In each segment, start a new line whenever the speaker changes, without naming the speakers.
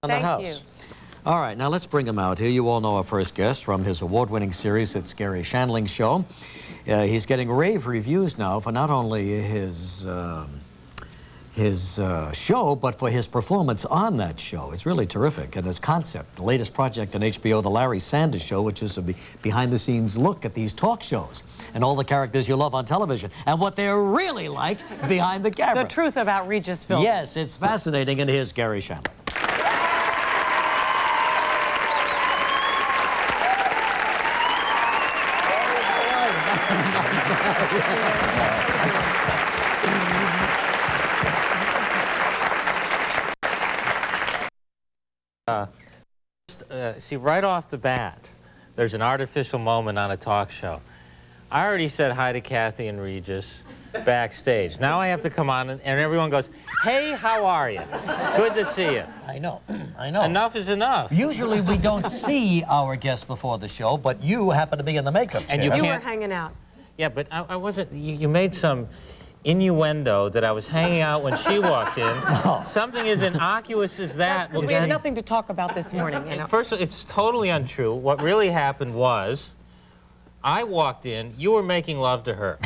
On the house. All right, now let's bring him out here. You all know our first guest from his award-winning series, It's Garry Shandling Show. He's getting rave reviews now for not only his show, but for his performance on that show. It's really terrific. And his concept, the latest project on HBO, The Larry Sanders Show, which is a behind-the-scenes look at these talk shows and all the characters you love on television and what they're really like behind the camera.
The truth about Regis film.
Yes, it's fascinating, and here's Garry Shandling.
See, right off the bat, there's an artificial moment on a talk show. I already said hi to Kathie and Regis backstage. Now I have to come on and everyone goes, "Hey, how are you? Good to see you."
I know, I know.
Enough is enough.
Usually we don't see our guests before the show, but you happen to be in the makeup chair.
And
You were hanging out.
Yeah, but I wasn't. You made some innuendo that I was hanging out when she walked in.
No.
Something as innocuous as that.
We had nothing to talk about this morning. You know?
First of all, it's totally untrue. What really happened was, I walked in, you were making love to her.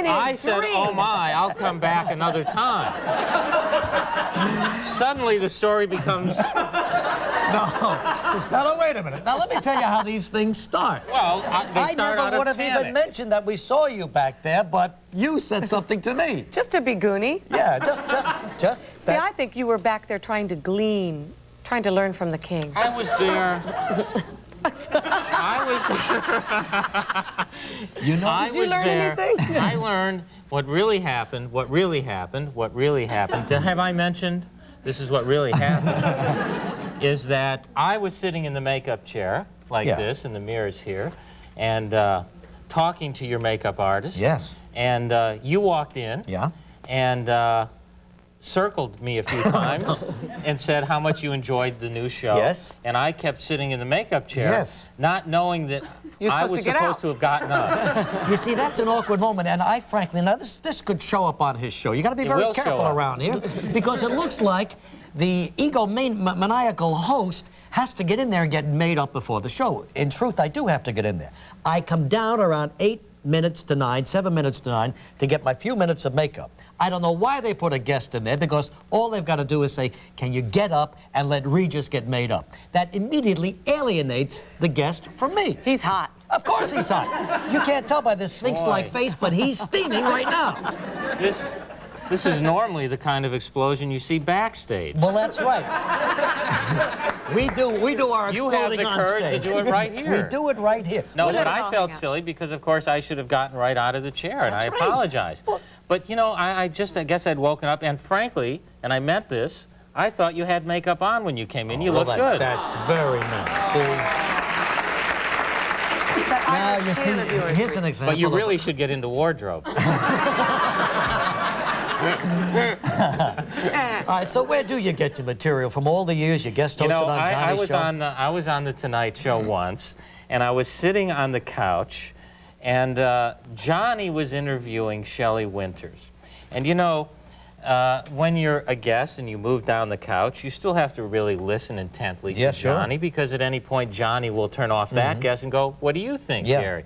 I said, "Oh my, I'll come back another time." Suddenly the story becomes...
No, wait a minute. Now, let me tell you how these things start.
Well,
I never would have even mentioned that we saw you back there, but you said something to me.
Just to be goony.
Yeah, just
See, I think you were back there trying to glean, trying to learn from the king.
I was there.
You know,
Did you learn anything?
I learned what really happened, what really happened. Have I mentioned? This is what really happened. Is that I was sitting in the makeup chair, like this, and the mirror's here, and talking to your makeup artist.
Yes.
And you walked in.
Yeah.
And circled me a few times and said how much you enjoyed the new show.
Yes.
And I kept sitting in the makeup chair, not knowing that
You're
I was supposed to have gotten up.
You see, that's an awkward moment, and I frankly, now this could show up on his show. You got to be very careful around here, because it looks like the maniacal host has to get in there and get made up before the show. In truth, I do have to get in there. I come down around 7 minutes to 9 to get my few minutes of makeup. I don't know why they put a guest in there, because all they've got to do is say, "Can you get up and let Regis get made up?" That immediately alienates the guest from me.
He's hot.
Of course he's hot. You can't tell by this sphinx-like face, but he's steaming right now.
This is normally the kind of explosion you see backstage.
Well, that's right. We do our exploding on stage.
You have the courage to do it right here.
We do it right here.
No, but I felt silly because, of course, I should have gotten right out of the chair, and I apologize. Well, but, you know, I guess I'd woken up, and frankly, and I meant this, I thought you had makeup on when you came in. You looked good.
That's very nice. See? Now, you see, here's an example.
But you really should get into wardrobe.
All right, so where do you get your material from? All the years you guest hosted on Johnny's show?
I was on the Tonight Show once, and I was sitting on the couch, and Johnny was interviewing Shelley Winters. And you know, when you're a guest and you move down the couch, you still have to really listen intently to Johnny, because at any point Johnny will turn off that guest and go, "What do you think, Garry?"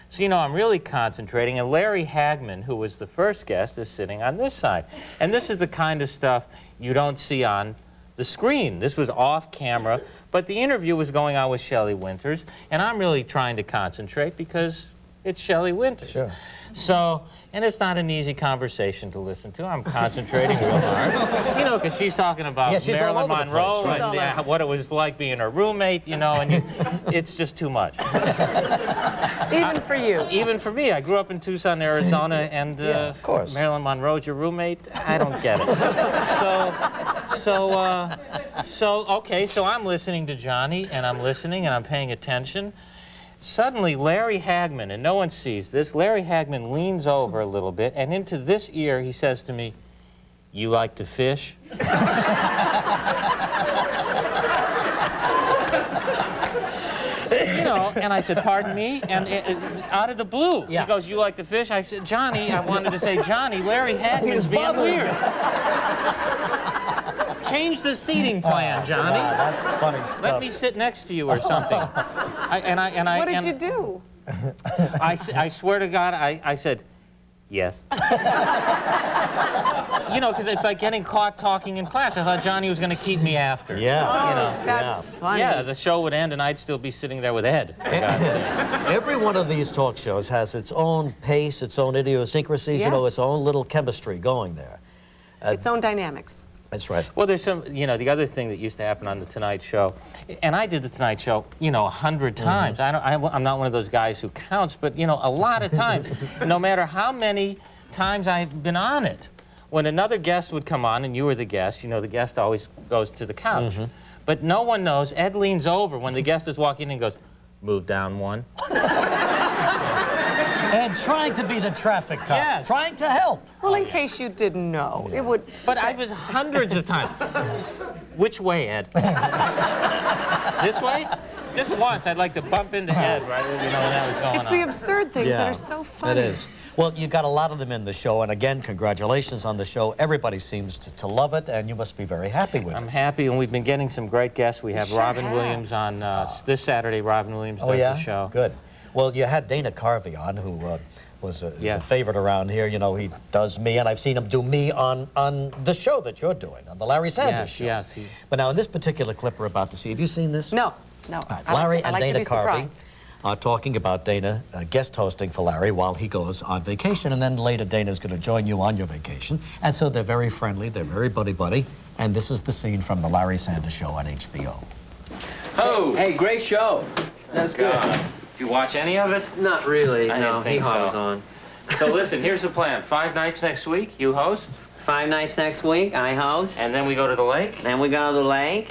So, you know, I'm really concentrating, and Larry Hagman, who was the first guest, is sitting on this side. And this is the kind of stuff you don't see on the screen. This was off camera, but the interview was going on with Shelley Winters, and I'm really trying to concentrate because it's Shelley Winters.
Sure.
So, and it's not an easy conversation to listen to. I'm concentrating real hard. You know, because she's talking about Marilyn Monroe and what it was like being her roommate, you know, and it's just too much.
Even for you.
Even for me. I grew up in Tucson, Arizona, and
of course.
Marilyn Monroe's your roommate? I don't get it. Okay, so I'm listening to Johnny, and I'm listening, and I'm paying attention. Suddenly, Larry Hagman, and no one sees this, Larry Hagman leans over a little bit, and into this ear he says to me, "You like to fish?" You know, and I said, "Pardon me?" And out of the blue, he goes, "You like to fish?" I said, "Johnny," I wanted to say, "Johnny, Larry Hagman's being weird." change the seating plan, Johnny.
That's funny stuff.
Let me sit next to you or something.
What did you do?
I swear to God, I said, yes. You know, because it's like getting caught talking in class. I thought Johnny was going to keep me after.
Yeah.
You know.
That's funny.
Yeah, the show would end and I'd still be sitting there with Ed. For God's sake.
Every one of these talk shows has its own pace, its own idiosyncrasies, you know,
Yes.
its own little chemistry going there.
Its own dynamics.
That's right.
Well, there's some, you know, the other thing that used to happen on The Tonight Show, and I did The Tonight Show, you know, 100 times. I'm not one of those guys who counts, but, you know, a lot of times, no matter how many times I've been on it, when another guest would come on, and you were the guest, you know, the guest always goes to the couch. But no one knows, Ed leans over when the guest is walking in and goes, move down one.
And trying to be the traffic cop.
Yes.
Trying to help.
Well, in case you didn't know, it would.
But I was hundreds of times. Which way, Ed? This way? Just once, I'd like to bump into Ed, right, you know, when that was going
It's
on.
the absurd things that are so funny.
It is. Well, you got a lot of them in the show, and again, congratulations on the show. Everybody seems to love it, and you must be very happy with
I'm
it.
happy, and we've been getting some great guests. We have
Sure
Robin
have.
Williams on this Saturday. Robin Williams does the show.
Good. Well, you had Dana Carvey on, who is a favorite around here. You know, he does me, and I've seen him do me on the show that you're doing, on the Larry Sanders Show.
Yes.
But now, in this particular clip we're about to see, have you seen this?
No, no.
All right,
I
Larry
like
and
to
Dana
be
Carvey
surprised.
are talking about Dana guest hosting for Larry while he goes on vacation, and then later Dana's going to join you on your vacation. And so they're very friendly, they're very buddy-buddy, and this is the scene from the Larry Sanders Show on HBO.
Oh!
Hey, great show. That was good.
Did you watch any of it?
Not really,
I
no.
didn't think
Hee-haw
so.
was on.
So listen, here's the plan. 5 nights next week, you host,
5 nights next week, I host.
and then we go to the lake.
Then we go to the lake.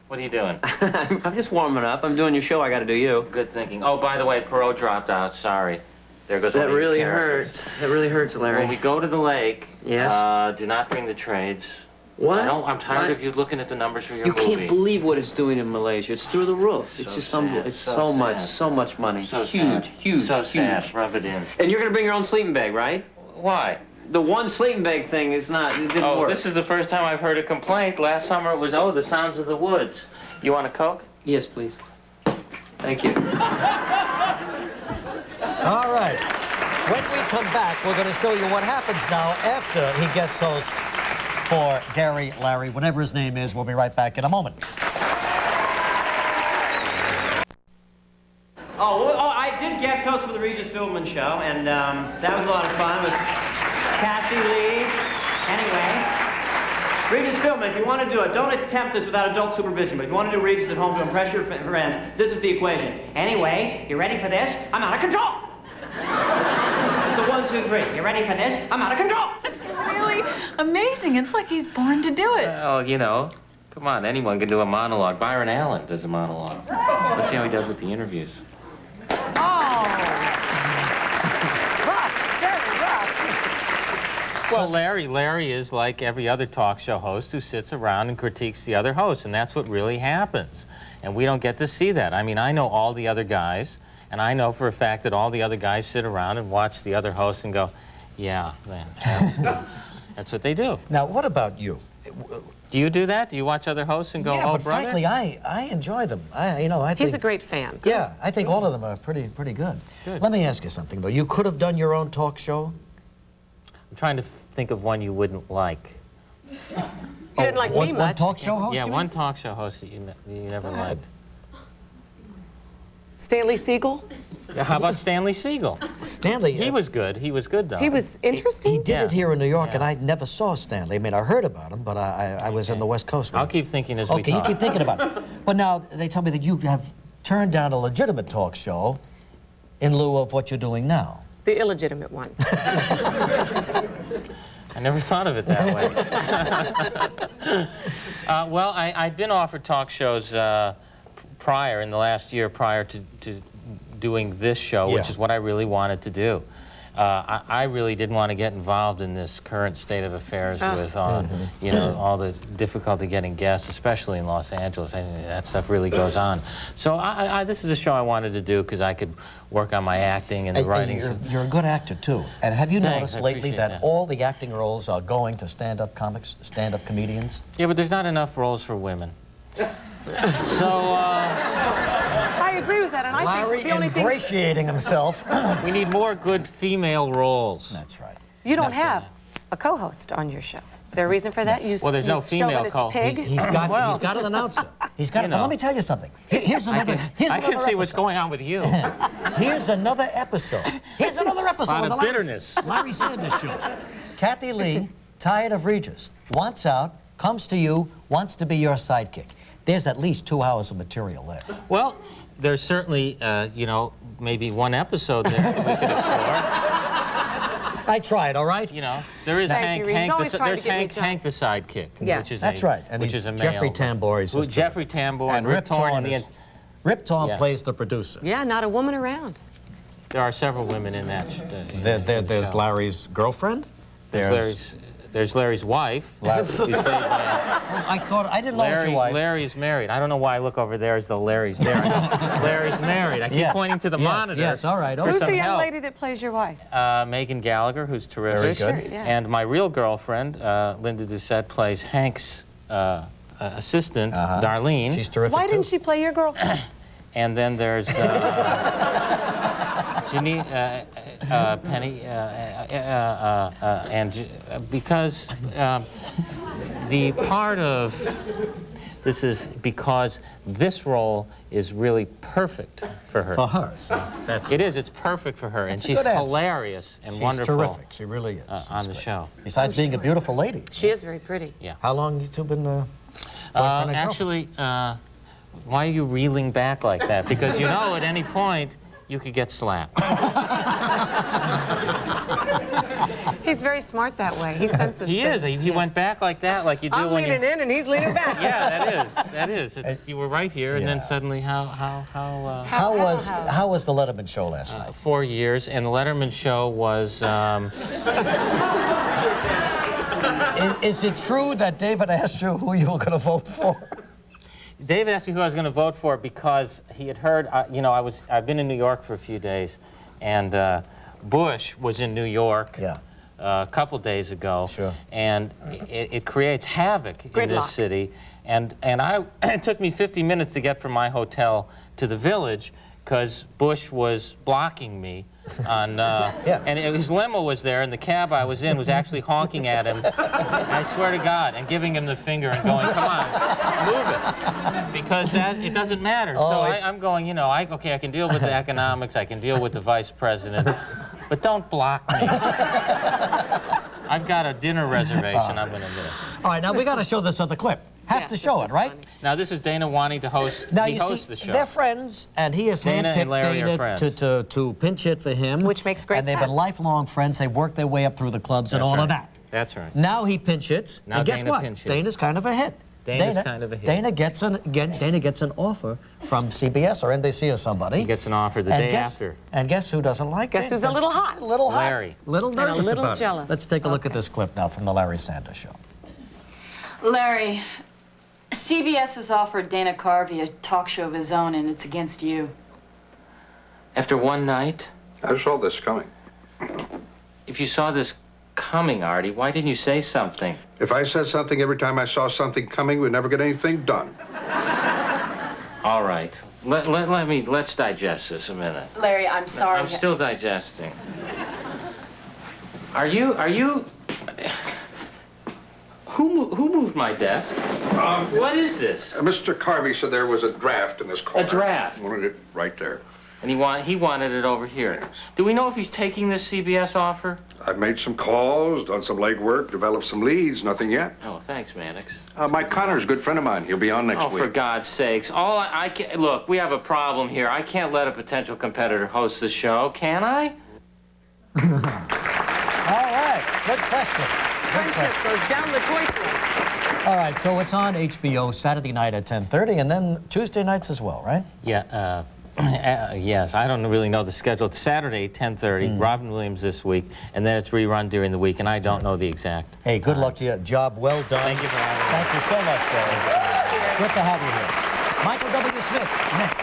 What are you doing?
I'm just warming up. I'm doing your show. I got to do you.
Good thinking. Oh, by the way, Perot dropped out. Sorry. There goes
That
one of your
really
characters.
hurts. That really hurts, Larry.
When we go to the lake,
Yes?
do not bring the trades.
What?
I'm tired
What?
of you looking at the numbers for your
You
movie.
can't believe what it's doing in Malaysia. It's through the roof. It's
So
just
sad.
unbelievable. It's
So
so
sad.
much money.
So
huge,
sad.
huge,
So
huge.
sad. Rub it in.
And you're going to bring your own sleeping bag, right?
Why?
The one sleeping bag thing is not, it didn't
Oh,
work.
this is the first time I've heard a complaint. Last summer it was, oh, the sounds of the woods. You want a Coke?
Yes, please. Thank you.
All right. When we come back, we're going to show you what happens now after he guest hosts for Garry, Larry, whatever his name is. We'll be right back in a moment.
I did guest host for the Regis Philbin show, and that was a lot of fun with Kathie Lee. Anyway, Regis Philbin, if you want to do it, don't attempt this without adult supervision, but if you want to do Regis at home to impress your friends, this is the equation. Anyway, you ready for this? I'm out of control! So 1, 2, 3. You ready for this? I'm out of control!
It's really amazing. It's like he's born to do it.
Well, you know, come on, anyone can do a monologue. Byron Allen does a monologue. Let's see how he does with the interviews. Well, Larry is like every other talk show host who sits around and critiques the other hosts, and that's what really happens. And we don't get to see that. I mean, I know all the other guys, and I know for a fact that all the other guys sit around and watch the other hosts and go, yeah, that's what they do.
Now, what about you?
Do you do that? Do you watch other hosts and go,
Yeah,
oh,
but
brother?
frankly, I enjoy them. I
He's
think,
a great fan.
Yeah, I think all of them are pretty good.
Good.
Let me ask you something, though. You could have done your own talk show?
I'm trying to think of one you wouldn't like.
You didn't like me
one
much.
talk show host?
Yeah,
you
one
mean?
talk show host that you never liked.
Stanley Siegel.
Yeah, how about Stanley Siegel?
Stanley.
He was good. He was good, though.
He was interesting.
He did
Yeah.
it here in New York,
Yeah.
and I never saw Stanley. I mean, I heard about him, but I was in the West Coast.
I'll keep thinking as we
Okay, you
talk.
keep thinking about it. But now they tell me that you have turned down a legitimate talk show in lieu of what you're doing now.
The illegitimate one.
I never thought of it that way. Well, I'd been offered talk shows in the last year prior to doing this show, which
Yeah.
is what I really wanted to do. I really didn't want to get involved in this current state of affairs with, you know, all the difficulty getting guests, especially in Los Angeles. That stuff really goes on. So this is a show I wanted to do because I could work on my acting and the writing.
You're a good actor, too. And have you noticed lately that
that
all the acting roles are going to stand-up comics, stand-up comedians?
Yeah, but there's not enough roles for women. So,
I agree with that, and I think the only thing...
ingratiating himself.
we need more good female roles.
That's right.
You don't have a co-host on your show. Is there a reason for that?
Well, there's no female co-host.
He's got an announcer. He's got. Well, let me tell you something. Here's another.
I can see what's going on with you.
Here's another episode. Here's another episode
of the bitterness.
Larry Sanders Show. Kathie Lee, tired of Regis, wants out, comes to you, wants to be your sidekick. There's at least 2 hours of material there.
Well, there's certainly, you know, maybe one episode there that we could explore.
I tried, all right?
You know, there is Hank the sidekick,
Yeah.
which is
That's right. And
which is a male.
Jeffrey Tambor is
Jeffrey Tambor and Rip Torn.
Rip Torn plays the producer.
Yeah, not a woman around.
There are several women in that
There's
show.
Larry's girlfriend.
There's Larry's wife. Who's played by
I didn't know it was your wife.
Larry's married. I don't know why I look over there as though Larry's there. Larry's married. I keep pointing to the monitor.
Yes, all right.
Who's the young lady that plays your wife?
Megan Gallagher, who's terrific.
Very good.
Yeah.
And my real girlfriend, Linda Doucette, plays Hank's assistant, Darlene.
She's terrific,
Why
too.
didn't she play your girlfriend?
And then there's Ginny, Penny, and because the part of this is because this role is really perfect for her.
For her, so that's...
It is. It's perfect for her, and
a
she's
good answer.
hilarious and
She's
wonderful.
terrific. She really is.
On
She's
the
great.
show.
Besides being a beautiful lady.
She is very pretty.
Yeah.
How long you two been boyfriend and girlfriend?
Actually, why are you reeling back like that? Because you know at any point you could get slapped.
He's very smart that way. He senses
He is. He went back like that, like you do
I'm
when
leaning in and he's leaning back.
Yeah, that is. You were right here, and then suddenly how
How was the Letterman show last night?
4 years, and the Letterman show was.
Is it true that David asked you who you were going to vote for?
David asked me who I was going to vote for because he had heard. You know, I've been in New York for a few days, and Bush was in New York.
Yeah.
A couple days ago,
Sure.
And it creates havoc in this city. And it took me 50 minutes to get from my hotel to the Village because Bush was blocking me on, and his limo was there, and the cab I was in was actually honking at him, I swear to God, and giving him the finger and going, come on, move it, because it doesn't matter. So I'm going, you know, I can deal with the economics, I can deal with the vice president, but don't block me. I've got a dinner reservation I'm going to miss.
All right, now we got to show this other clip. Have to show it, right?
Funny.
Now, this is Dana wanting to host.
Now,
he
you
hosts
see,
the show.
they're friends, and he has
Dana and Larry are
handpicked
friends.
Dana to pinch hit for him.
Which makes great
And they've been
sense.
lifelong friends. They've worked their way up through the clubs and all of that.
That's right.
Now he pinch hits,
Now
and guess
Dana
what?
pinch hits.
Dana's kind of a hit.
Dana's kind of a hit.
Dana gets an offer from CBS or NBC or somebody.
He gets an offer the day after.
And guess who doesn't like
Guess
Dana?
who's a little hot?
A little hot.
Larry.
Little
a
nervous
little
about
jealous.
it. Let's take a look at this clip now from the Larry Sanders Show.
Larry, CBS has offered Dana Carvey a talk show of his own, and it's against you.
After one night?
I saw this coming.
If you saw this coming, Artie, why didn't you say something?
If I said something every time I saw something coming, we'd never get anything done.
All right. Let's digest this a minute.
Larry, I'm sorry.
I'm still digesting. Are you... Who moved my desk? What is this?
Mr. Carvey said there was a draft in this corner.
A draft?
He wanted it right there.
And he wanted it over here.
Yes.
Do we know if he's taking this CBS offer?
I've made some calls, done some legwork, developed some leads, nothing yet.
Oh, thanks, Mannix.
Mike Connor's a good friend of mine. He'll be on next
Oh,
week.
for God's sakes. All I can... Look, we have a problem here. I can't let a potential competitor host the show, can I?
All right, good question.
Friendship goes down the toy store.
All right, so it's on HBO Saturday night at 10:30, and then Tuesday nights as well, right?
Yeah, Yes, I don't really know the schedule. It's Saturday, 10:30, Robin Williams this week, and then it's rerun during the week, and I don't know the exact.
Hey, good luck to you. Job well done.
Thank you for having me.
Thank you so much, Garry. Good to have you here. Michael W. Smith, next.